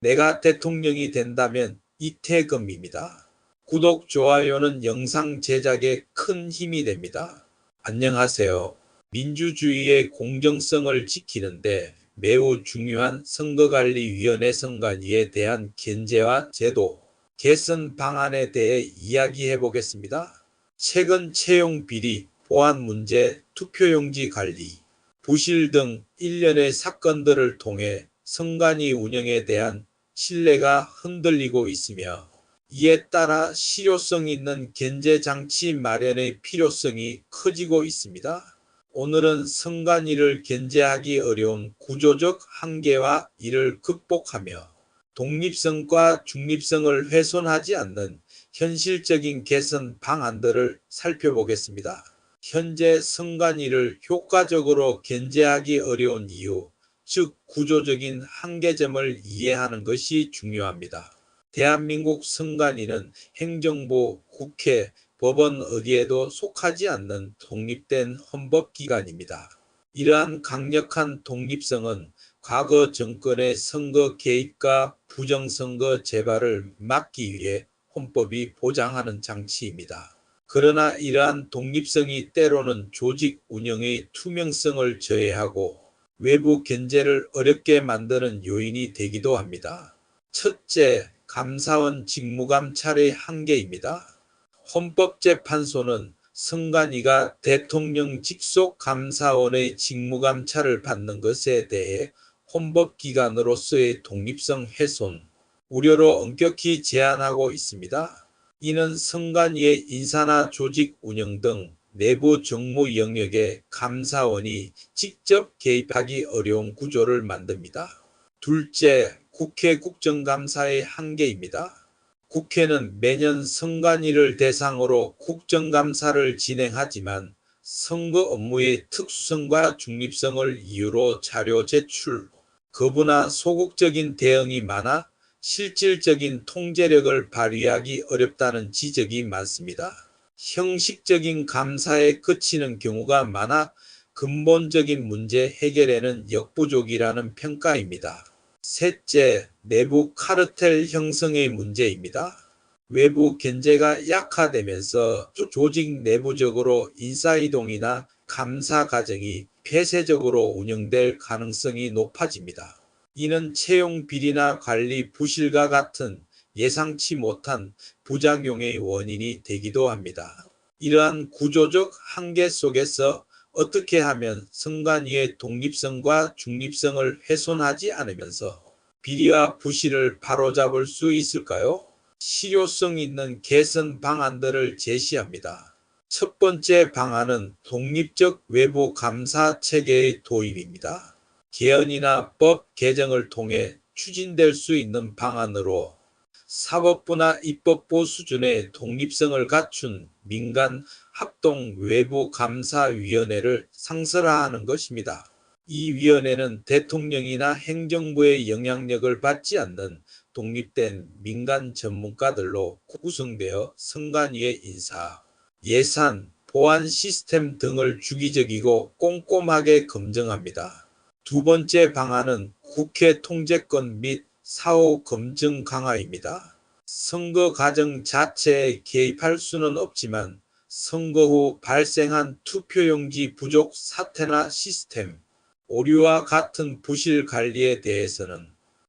내가 대통령이 된다면 이태금입니다. 구독, 좋아요는 영상 제작에 큰 힘이 됩니다. 안녕하세요. 민주주의의 공정성을 지키는데 매우 중요한 선거관리위원회 선관위에 대한 견제와 제도 개선 방안에 대해 이야기해 보겠습니다. 최근 채용 비리, 보안 문제, 투표용지 관리, 부실 등 일련의 사건들을 통해 선관위 운영에 대한 신뢰가 흔들리고 있으며 이에 따라 실효성 있는 견제 장치 마련의 필요성이 커지고 있습니다. 오늘은 선관위를 견제하기 어려운 구조적 한계와 이를 극복하며 독립성과 중립성을 훼손하지 않는 현실적인 개선 방안들을 살펴보겠습니다. 현재 선관위를 효과적으로 견제하기 어려운 이유, 즉 구조적인 한계점을 이해하는 것이 중요합니다. 대한민국 선관위는 행정부, 국회, 법원 어디에도 속하지 않는 독립된 헌법기관입니다. 이러한 강력한 독립성은 과거 정권의 선거 개입과 부정선거 재발을 막기 위해 헌법이 보장하는 장치입니다. 그러나 이러한 독립성이 때로는 조직 운영의 투명성을 저해하고 외부 견제를 어렵게 만드는 요인이 되기도 합니다. 첫째, 감사원 직무감찰의 한계입니다. 헌법재판소는 선관위가 대통령 직속 감사원의 직무감찰을 받는 것에 대해 헌법기관으로서의 독립성 훼손, 우려로 엄격히 제한하고 있습니다. 이는 선관위의 인사나 조직 운영 등 내부 정무 영역에 감사원이 직접 개입하기 어려운 구조를 만듭니다. 둘째, 국회 국정감사의 한계입니다. 국회는 매년 선관위를 대상으로 국정감사를 진행하지만 선거 업무의 특수성과 중립성을 이유로 자료 제출, 거부나 소극적인 대응이 많아 실질적인 통제력을 발휘하기 어렵다는 지적이 많습니다. 형식적인 감사에 그치는 경우가 많아 근본적인 문제 해결에는 역부족이라는 평가입니다. 셋째, 내부 카르텔 형성의 문제입니다. 외부 견제가 약화되면서 조직 내부적으로 인사이동이나 감사 과정이 폐쇄적으로 운영될 가능성이 높아집니다. 이는 채용 비리나 관리 부실과 같은 예상치 못한 부작용의 원인이 되기도 합니다. 이러한 구조적 한계 속에서 어떻게 하면 선관위의 독립성과 중립성을 훼손하지 않으면서 비리와 부실을 바로잡을 수 있을까요? 실효성 있는 개선 방안들을 제시합니다. 첫 번째 방안은 독립적 외부 감사 체계의 도입입니다. 개헌이나 법 개정을 통해 추진될 수 있는 방안으로 사법부나 입법부 수준의 독립성을 갖춘 민간 합동 외부 감사위원회를 상설화하는 것입니다. 이 위원회는 대통령이나 행정부의 영향력을 받지 않는 독립된 민간 전문가들로 구성되어 선관위의 인사, 예산, 보안 시스템 등을 주기적이고 꼼꼼하게 검증합니다. 두 번째 방안은 국회 통제권 및 사후 검증 강화입니다. 선거 과정 자체에 개입할 수는 없지만 선거 후 발생한 투표용지 부족 사태나 시스템, 오류와 같은 부실 관리에 대해서는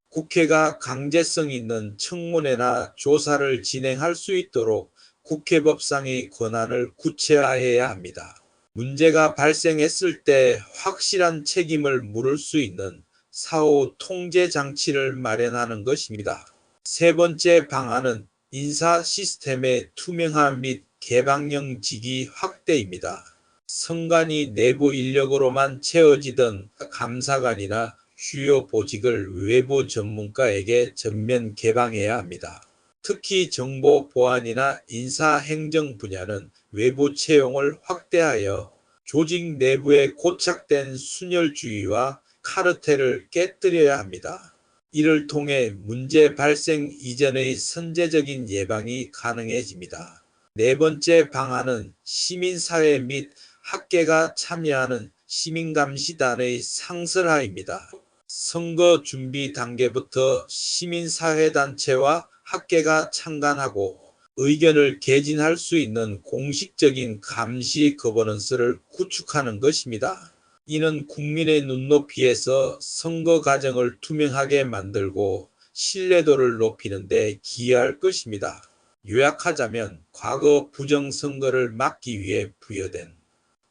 국회가 강제성 있는 청문회나 조사를 진행할 수 있도록 국회법상의 권한을 구체화해야 합니다. 문제가 발생했을 때 확실한 책임을 물을 수 있는 사후 통제 장치를 마련하는 것입니다. 세 번째 방안은 인사 시스템의 투명화 및 개방형 직위 확대입니다. 선관위 내부 인력으로만 채워지던 감사관이나 주요 보직을 외부 전문가에게 전면 개방해야 합니다. 특히 정보 보안이나 인사 행정 분야는 외부 채용을 확대하여 조직 내부에 고착된 순혈주의와 카르텔을 깨뜨려야 합니다. 이를 통해 문제 발생 이전의 선제적인 예방이 가능해집니다. 네 번째 방안은 시민사회 및 학계가 참여하는 시민감시단의 상설화입니다. 선거 준비 단계부터 시민사회단체와 학계가 참관하고 의견을 개진할 수 있는 공식적인 감시 거버넌스를 구축하는 것입니다. 이는 국민의 눈높이에서 선거 과정을 투명하게 만들고 신뢰도를 높이는 데 기여할 것입니다. 요약하자면 과거 부정선거를 막기 위해 부여된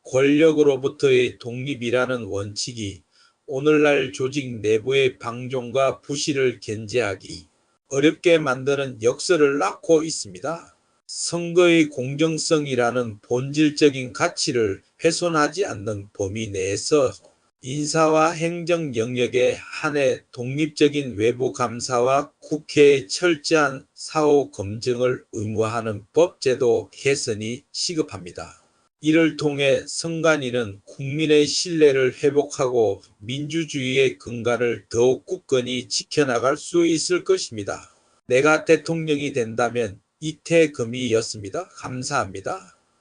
권력으로부터의 독립이라는 원칙이 오늘날 조직 내부의 방종과 부실을 견제하기 어렵게 만드는 역설을 낳고 있습니다. 선거의 공정성이라는 본질적인 가치를 훼손하지 않는 범위 내에서 인사와 행정 영역에 한해 독립적인 외부 감사와 국회의 철저한 사후 검증을 의무화하는 법제도 개선이 시급합니다. 이를 통해 선관위는 국민의 신뢰를 회복하고 민주주의의 근간을 더욱 굳건히 지켜나갈 수 있을 것입니다. 내가 대통령이 된다면 이태금이었습니다. 감사합니다.